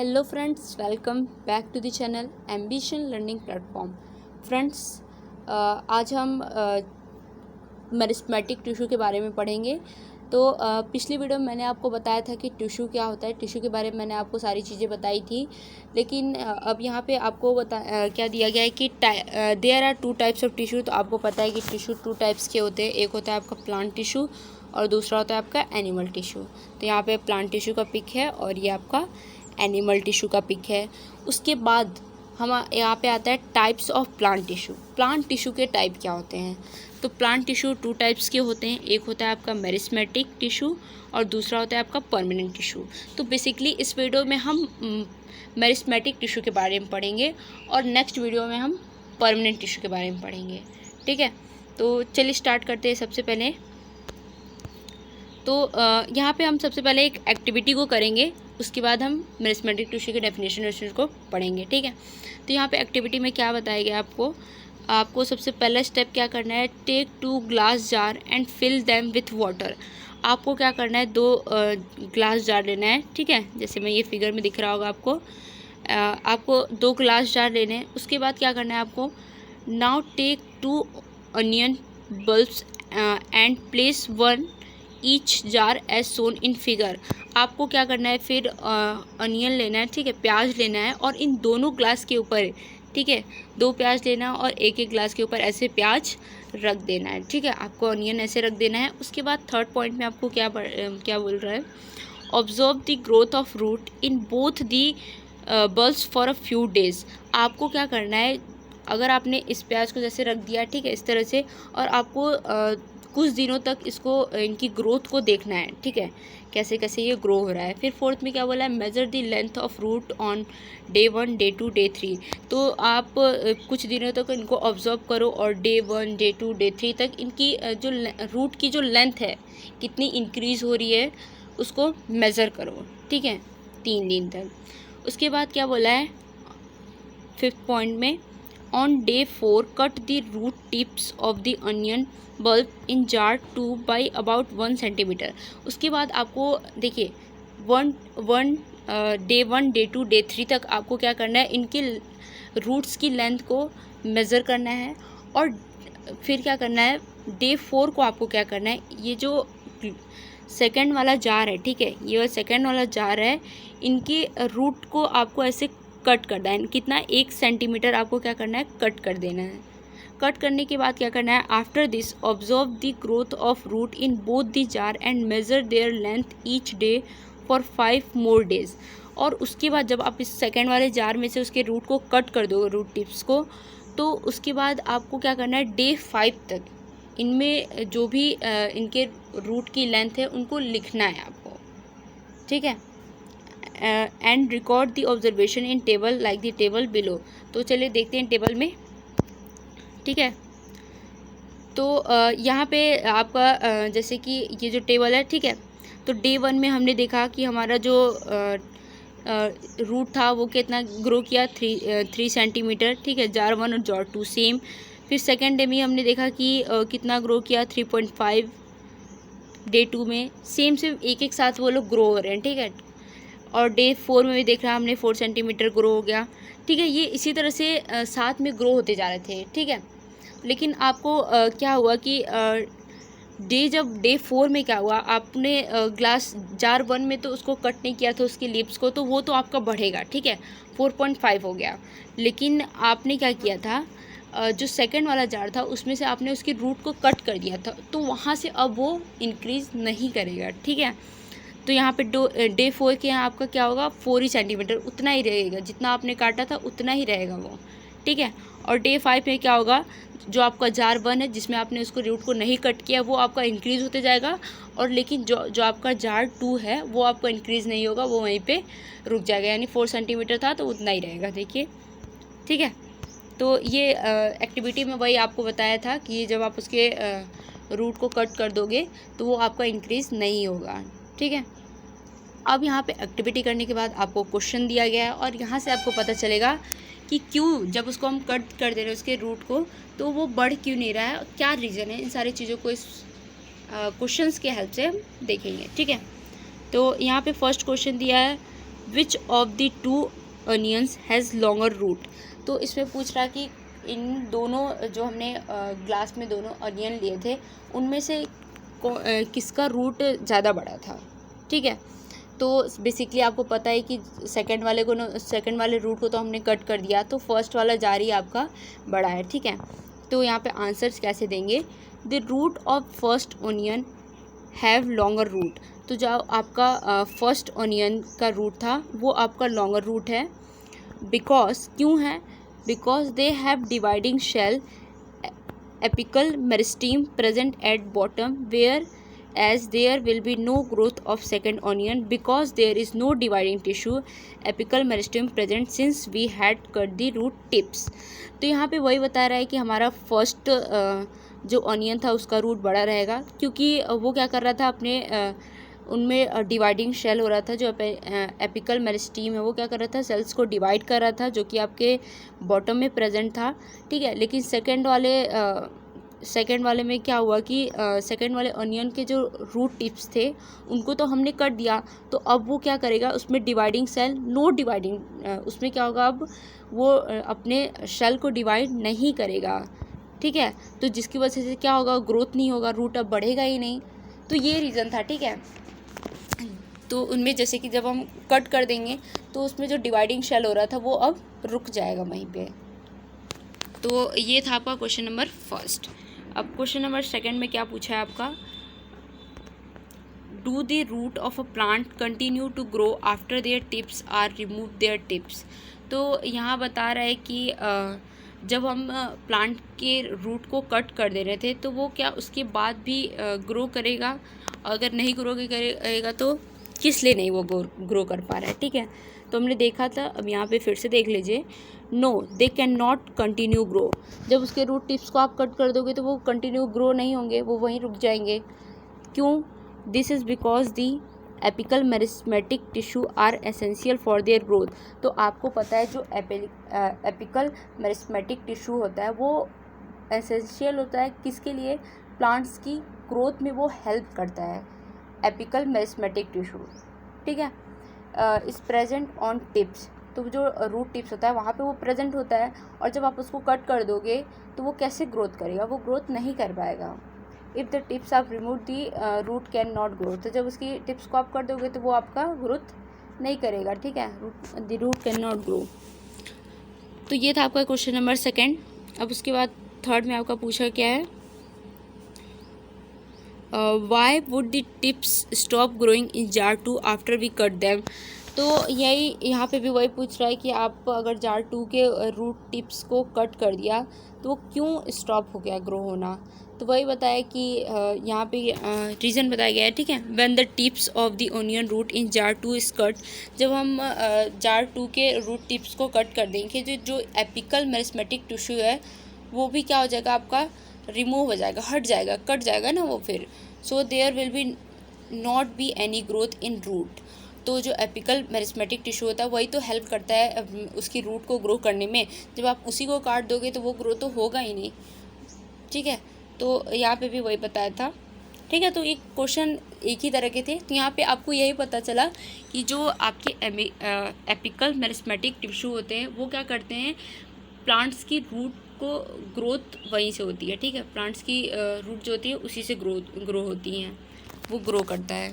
Hello friends, welcome back to the channel ambition learning platform. Friends, आज हम meristematic tissue के बारे में पढ़ेंगे। तो पिछली वीडियो में मैंने आपको बताया था कि टिश्यू क्या होता है। टिश्यू के बारे में मैंने आपको सारी चीज़ें बताई थी, लेकिन अब यहाँ पे आपको क्या दिया गया है कि there are two types of tissue. तो आपको पता है कि टिश्यू टू टाइप्स के होते हैं। एक होता है आपका प्लांट टिश्यू और दूसरा होता है आपका एनिमल टिश्यू। तो यहाँ पे प्लांट टिश्यू का पिक है और ये आपका एनिमल टिश्यू का पिक है। उसके बाद हम यहाँ पे आता है types of plant tissue. Plant tissue के टाइप क्या होते हैं? तो प्लांट टिश्यू टू टाइप्स के होते हैं। एक होता है आपका मेरिस्टेमेटिक टिश्यू और दूसरा होता है आपका परमानेंट टिश्यू। तो बेसिकली इस वीडियो में हम मेरिस्टेमेटिक टिश्यू के बारे में पढ़ेंगे और नेक्स्ट वीडियो में हम परमानेंट टिश्यू के बारे में पढ़ेंगे। ठीक है, तो चलिए स्टार्ट करते हैं। सबसे पहले तो यहाँ पे हम सबसे पहले एक एक्टिविटी को करेंगे, उसके बाद हम मेरिस्टेमेटिक टिश्यू के डेफिनेशन को पढ़ेंगे। ठीक है, तो यहाँ पे एक्टिविटी में क्या बताया गया आपको सबसे पहला स्टेप क्या करना है? Take 2 glass jar and fill them with water. आपको क्या करना है? 2 ग्लास जार लेना है। ठीक है, जैसे मैं ये फिगर में दिख रहा होगा आपको 2 ग्लास जार लेने हैं। उसके बाद क्या करना है आपको? Now take 2 onion bulbs and place 1 each jar as shown in figure. आपको क्या करना है? फिर अनियन लेना है, ठीक है, प्याज लेना है और इन दोनों ग्लास के ऊपर, ठीक है, 2 प्याज लेना है और एक ग्लास के ऊपर ऐसे प्याज रख देना है। ठीक है, आपको अनियन ऐसे रख देना है। उसके बाद थर्ड पॉइंट में आपको क्या बोल रहा है? Observe the growth of root in both the bulbs for a few days. आपको क्या करना है? अगर आपने इस प्याज को जैसे रख दिया, ठीक है, इस तरह से, और आपको कुछ दिनों तक इनकी ग्रोथ को देखना है। ठीक है, कैसे कैसे ये ग्रो हो रहा है। फिर फोर्थ में क्या बोला है? Measure the length of root on day 1, day 2, day 3। तो आप कुछ दिनों तक इनको ऑब्जर्व करो और डे 1, डे 2, डे 3 तक इनकी जो रूट की जो लेंथ है कितनी इंक्रीज़ हो रही है उसको मेज़र करो। ठीक है, 3 दिन तक। उसके बाद क्या बोला है 5th पॉइंट में? On day 4 cut the root tips of the onion bulb in jar 2 by about 1 centimetre. उसके बाद आपको देखिए डे 1, डे 2, डे 3 तक आपको क्या करना है? इनके रूट्स की लेंथ को मेज़र करना है। और फिर क्या करना है? डे 4 को आपको क्या करना है? ये जो सेकंड वाला जार है, ठीक है, ये सेकंड वाला जार है, इनके रूट को आपको ऐसे कट करना है। कितना? 1 सेंटीमीटर आपको क्या करना है? कट कर देना है। कट करने के बाद क्या करना है? After this observe the growth of root in both the jar and measure their length each day for 5 more days. और उसके बाद जब आप इस सेकेंड वाले जार में से उसके रूट को कट कर दो, रूट टिप्स को, तो उसके बाद आपको क्या करना है? डे 5 तक इनमें जो भी इनके रूट की लेंथ है उनको लिखना है आपको। ठीक है, and record the observation in table like the table below. तो चलिए देखते हैं टेबल में। ठीक है, तो यहाँ पे आपका जैसे कि ये जो टेबल है, ठीक है, तो डे 1 में हमने देखा कि हमारा जो रूट था वो कितना ग्रो किया? 3 सेंटीमीटर। ठीक है, जार 1 और जार 2 सेम। फिर सेकेंड डे में हमने देखा कि कितना ग्रो किया? 3.5। डे 2 में सेम एक साथ वो लोग ग्रो हो रहे हैं। ठीक है, और डे 4 में भी देख रहा हमने 4 सेंटीमीटर ग्रो हो गया। ठीक है, ये इसी तरह से साथ में ग्रो होते जा रहे थे। ठीक है, लेकिन आपको क्या हुआ कि जब डे 4 में क्या हुआ? आपने ग्लास जार 1 में तो उसको कट नहीं किया था उसकी लिप्स को, तो वो तो आपका बढ़ेगा। ठीक है, 4.5 हो गया। लेकिन आपने क्या किया था? जो सेकंड वाला जार था उसमें से आपने उसकी रूट को कट कर दिया था, तो वहाँ से अब वो इंक्रीज़ नहीं करेगा। ठीक है, तो यहाँ पे डे 4 के यहाँ आपका क्या होगा? 4 ही सेंटीमीटर, उतना ही रहेगा जितना आपने काटा था, उतना ही रहेगा वो। ठीक है, और डे 5 में क्या होगा? जो आपका जार 1 है जिसमें आपने उसको रूट को नहीं कट किया वो आपका इंक्रीज़ होते जाएगा, और लेकिन जो आपका जार 2 है वो आपका इंक्रीज़ नहीं होगा, वो वहीं पे रुक जाएगा। यानी 4 सेंटीमीटर था तो उतना ही रहेगा। देखिए, ठीक है, तो ये एक्टिविटी में वही आपको बताया था कि जब आप उसके रूट को कट कर दोगे तो वो आपका इंक्रीज़ नहीं होगा। ठीक है, अब यहाँ पे एक्टिविटी करने के बाद आपको क्वेश्चन दिया गया है और यहाँ से आपको पता चलेगा कि क्यों जब उसको हम कट कर दे रहे हैं उसके रूट को, तो वो बढ़ क्यों नहीं रहा है, क्या रीज़न है। इन सारी चीज़ों को इस क्वेश्चंस के हेल्प से हम देखेंगे। ठीक है, तो यहाँ पे फर्स्ट क्वेश्चन दिया है, which of the two onions has longer root. तो इसमें पूछ रहा कि इन दोनों जो हमने ग्लास में दोनों अनियन लिए थे उनमें से किसका रूट ज़्यादा बड़ा था। ठीक है, तो बेसिकली आपको पता है कि सेकंड वाले रूट को तो हमने कट कर दिया, तो फर्स्ट वाला जा रही आपका बड़ा है। ठीक है, तो यहाँ पे आंसर्स कैसे देंगे, the root of first onion have longer root. तो जो आपका फर्स्ट ओनियन का रूट था वो आपका लॉन्गर रूट है, बिकॉज क्यों है, because they have dividing cell apical meristem present at bottom where as there will be no growth of second onion because there is no dividing tissue apical meristem present since we had cut the root tips। तो यहाँ पे वही बता रहा है कि हमारा first जो ऑनियन था उसका रूट बड़ा रहेगा, क्योंकि वो क्या कर रहा था अपने उनमें डिवाइडिंग शेल हो रहा था। जो एपिकल मेरिस्टेम है वो क्या कर रहा था, सेल्स को डिवाइड कर रहा था, जो कि आपके बॉटम में प्रेजेंट था। ठीक है, लेकिन सेकेंड वाले में क्या हुआ कि सेकेंड वाले अनियन के जो रूट टिप्स थे उनको तो हमने कट दिया, तो अब वो क्या करेगा, उसमें डिवाइडिंग सेल उसमें क्या होगा, अब वो अपने शेल को डिवाइड नहीं करेगा। ठीक है, तो जिसकी वजह से क्या होगा, ग्रोथ नहीं होगा, रूट अब बढ़ेगा ही नहीं। तो ये रीज़न था। ठीक है, तो उनमें जैसे कि जब हम कट कर देंगे तो उसमें जो डिवाइडिंग शेल हो रहा था वो अब रुक जाएगा वहीं पे। तो ये था आपका क्वेश्चन नंबर फर्स्ट। अब क्वेश्चन नंबर सेकंड में क्या पूछा है आपका, do the root of a plant continue to grow after their tips are remove their tips. तो यहाँ बता रहा है कि जब हम प्लांट के रूट को कट कर दे रहे थे तो वो क्या उसके बाद भी ग्रो करेगा, अगर नहीं ग्रो करेगा तो किस लिए नहीं वो ग्रो कर पा रहा है। ठीक है, तो हमने देखा था, अब यहाँ पे फिर से देख लीजिए, no they can not continue grow. जब उसके रूट टिप्स को आप कट कर दोगे तो वो कंटिन्यू ग्रो नहीं होंगे, वो वहीं रुक जाएंगे। क्यों, this is because the apical meristematic tissue are essential for their growth. तो आपको पता है जो एपिकल मेरिस्मेटिक टिश्यू होता है वो एसेंशियल होता है किसके लिए, प्लांट्स की ग्रोथ में वो हेल्प करता है, एपिकल मेरिस्मेटिक टिश्यू। ठीक है, इस प्रेजेंट ऑन टिप्स, तो जो रूट टिप्स होता है वहाँ पे वो प्रेजेंट होता है, और जब आप उसको कट कर दोगे तो वो कैसे ग्रोथ करेगा, वो ग्रोथ नहीं कर पाएगा। इफ़ द टिप्स आप remove the root can not grow, तो जब उसकी टिप्स को आप कर दोगे तो वो आपका ग्रोथ नहीं करेगा। ठीक है, the root can not grow. तो ये था आपका क्वेश्चन नंबर सेकेंड। अब उसके बाद थर्ड में आपका पूछा क्या है, why would the tips stop growing in jar 2 after we cut them. तो यही यहाँ पे भी वही पूछ रहा है कि आप अगर जार 2 के रूट टिप्स को कट कर दिया तो वो क्यों स्टॉप हो गया ग्रो होना। तो वही बताया कि यहाँ पे रीज़न बताया गया है। ठीक है, when the tips of the onion root in jar 2 is cut, जब हम जार 2 के रूट टिप्स को कट कर देंगे जो एपिकल मेरिस्मेटिक टिश्यू है वो भी क्या हो जाएगा, आपका रिमूव हो जाएगा, हट जाएगा, कट जाएगा ना वो फिर। So there will be not be any growth in root. तो जो एपिकल मेरिस्मेटिक टिश्यू होता है वही तो हेल्प करता है उसकी रूट को ग्रो करने में, जब आप उसी को काट दोगे तो वो ग्रो तो होगा ही नहीं। ठीक है, तो यहाँ पे भी वही बताया था। ठीक है, तो एक क्वेश्चन एक ही तरह के थे, तो यहाँ पे आपको यही पता चला कि जो आपके एपिकल मेरिस्मेटिक टिश्यू होते हैं वो क्या करते हैं, प्लांट्स की रूट को ग्रोथ वहीं से होती है। ठीक है, प्लांट्स की रूट जो होती है उसी से ग्रो होती हैं, वो ग्रो करता है।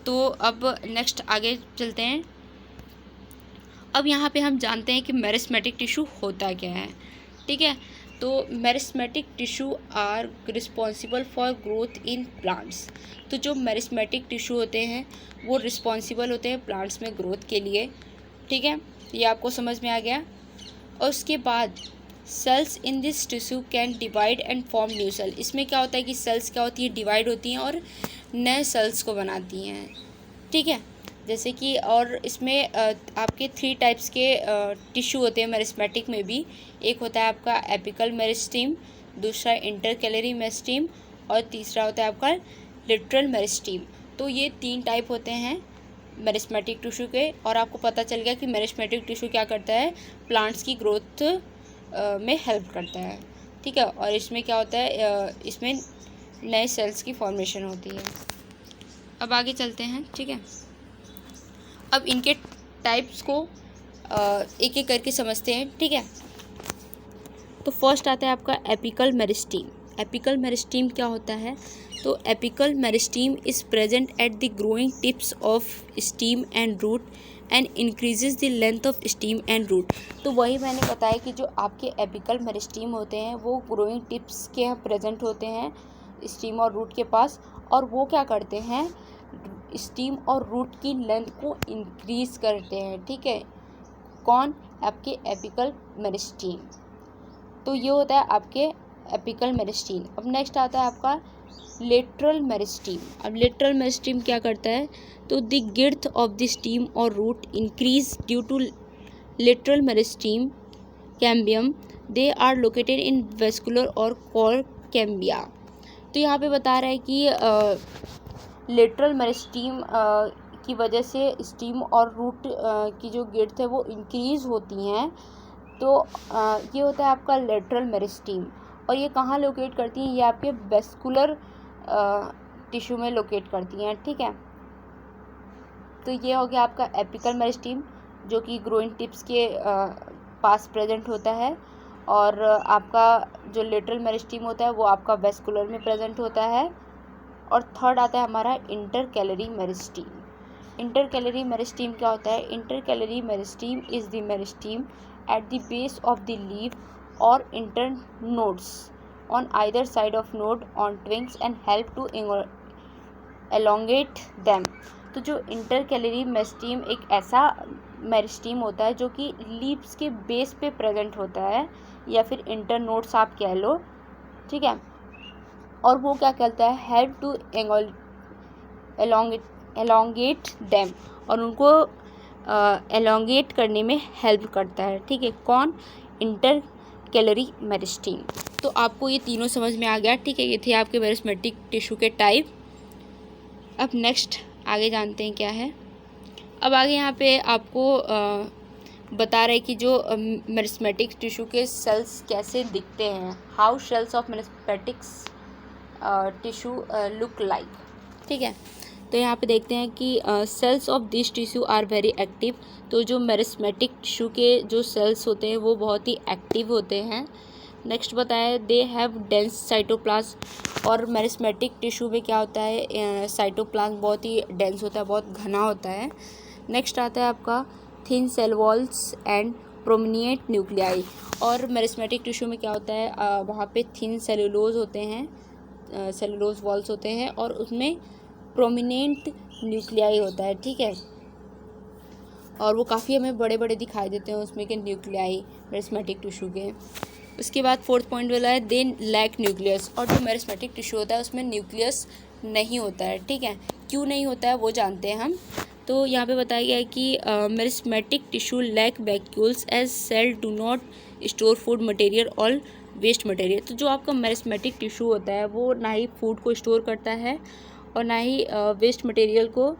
तो अब नेक्स्ट आगे चलते हैं। अब यहाँ पे हम जानते हैं कि मेरिस्मेटिक टिश्यू होता क्या है। ठीक है, तो meristematic tissue are responsible for growth in plants. तो जो मेरिस्मेटिक टिश्यू होते हैं वो रिस्पॉन्सिबल होते हैं प्लांट्स में ग्रोथ के लिए। ठीक है, ये आपको समझ में आ गया। और उसके बाद cells in this tissue can divide and form new cell. इसमें क्या होता है कि सेल्स क्या होती है, डिवाइड होती हैं और नए सेल्स को बनाती हैं। ठीक है, जैसे कि और इसमें आपके 3 टाइप्स के टिश्यू होते हैं मेरिस्मेटिक में भी। एक होता है आपका एपिकल मेरिस्टेम, दूसरा इंटरकैलरी मेरिस्टेम और तीसरा होता है आपका लिटरल मेरिस्टेम। तो ये 3 टाइप होते हैं मेरिस्मेटिक टिश्यू के। और आपको पता चल गया कि मेरिस्मेटिक टिश्यू क्या करता है, प्लांट्स की ग्रोथ में हेल्प करता है। ठीक है, और इसमें क्या होता है, इसमें नए सेल्स की फॉर्मेशन होती है। अब आगे चलते हैं। ठीक है, अब इनके टाइप्स को एक एक करके समझते हैं, ठीक है। तो फर्स्ट आता है आपका एपिकल मेरिस्टीम। एपिकल मेरिस्टीम क्या होता है? तो apical meristem is present at the growing tips of stem and root and increases the length of stem and root. तो वही मैंने बताया कि जो आपके एपिकल मेरिस्टीम होते हैं वो ग्रोइंग टिप्स के यहाँ प्रेजेंट होते हैं स्टीम और रूट के पास, और वो क्या करते हैं, स्टीम और रूट की लेंथ को इंक्रीज करते हैं, ठीक है। कौन? आपके एपिकल मेरिस्टीम। तो ये होता है आपके एपिकल मेरिस्टीम। अब नेक्स्ट आता है आपका लेटरल मेरिस्टीम। अब लेटरल मेरिस्टीम क्या करता है? तो the girth of the stem और root increase due to lateral meristem cambium, they are located in vascular और कोर कैम्बिया। तो यहाँ पे बता रहा है कि लेटरल मेरिस्टीम की वजह से स्टीम और रूट की जो गिर्थ है वो इंक्रीज़ होती हैं। तो ये होता है आपका लेटरल मेरिस्टीम, और ये कहाँ लोकेट करती हैं? ये आपके वेस्कुलर टिश्यू में लोकेट करती हैं, ठीक है। तो ये हो गया आपका एपिकल मेरिस्टीम जो कि ग्रोइंग टिप्स के पास प्रेजेंट होता है, और आपका जो लेटरल मेरिस्टीम होता है वो आपका वेस्कुलर में प्रेजेंट होता है। और थर्ड आता है हमारा इंटरकैलरी मेरिस्टीम। इंटरकैलरी मेरिस्टीम क्या होता है? Intercalary meristem is the meristem at the base of the leaf or internodes on either side of node on twigs and help to elongate them। तो जो इंटरकैलरी मेरिस्टीम एक ऐसा मेरिस्टीम होता है जो कि लीव्स के बेस पे प्रेजेंट होता है, या फिर इंटरनोड्स आप कह लो, ठीक है। और वो क्या करता है? हेल्प टू elongate them, और उनको एलोंगेट करने में हेल्प करता है, ठीक है। कौन? इंटरकैलरी मेरिस्टीम। तो आपको ये तीनों समझ में आ गया, ठीक है। ये थे आपके मेरिस्मेटिक टिश्यू के टाइप। अब नेक्स्ट आगे जानते हैं क्या है। अब आगे यहाँ पे आपको बता रहे कि जो मेरिस्मेटिक टिश्यू के सेल्स कैसे दिखते हैं, how cells of meristematic tissue look like, ठीक है। तो यहाँ पे देखते हैं कि cells of this tissue are very active. तो जो मेरिस्मेटिक टिश्यू के जो सेल्स होते हैं वो बहुत ही एक्टिव होते हैं। नेक्स्ट बताया दे हैव डेंस साइटोप्लाज्म। और मेरिस्मेटिक टिश्यू में क्या होता है? साइटोप्लाज्म बहुत ही डेंस होता है, बहुत घना होता है। नेक्स्ट आता है आपका thin cell walls and prominent nuclei. और मेरिस्मेटिक टिश्यू में क्या होता है? वहाँ पे थिन सेलुलोज होते हैं, सेलुलोज वॉल्स होते हैं, और उसमें प्रोमिनेंट न्यूक्लियाई होता है, ठीक है। और वो काफ़ी हमें बड़े बड़े दिखाई देते हैं उसमें के न्यूक्लियाई मेरिस्मेटिक टिश्यू के। उसके बाद फोर्थ पॉइंट वाला है दे लैक न्यूक्लियस। और जो मेरिस्मेटिक टिश्यू होता है उसमें न्यूक्लियस नहीं होता है, ठीक है। क्यों नहीं होता है वो जानते हैं हम। तो यहाँ पे बताया गया है कि meristematic tissue lack vacuoles as cell do not store food material और वेस्ट मटेरियल। तो जो आपका मेरिस्मेटिक टिश्यू होता है वो ना ही फूड को स्टोर करता है और ना ही वेस्ट मटेरियल को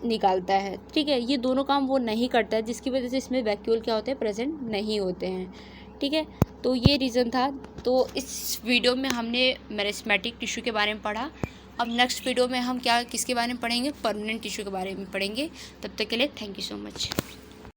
निकालता है, ठीक है। ये दोनों काम वो नहीं करता है, जिसकी वजह से इसमें वैक्यूल क्या होते हैं? प्रेजेंट नहीं होते हैं, ठीक है। तो ये रीज़न था। तो इस वीडियो में हमने मेरिस्मेटिक टिश्यू के बारे में पढ़ा। अब नेक्स्ट वीडियो में हम किसके बारे में पढ़ेंगे? परमानेंट टिश्यू के बारे में पढ़ेंगे। तब तक के लिए थैंक यू सो मच।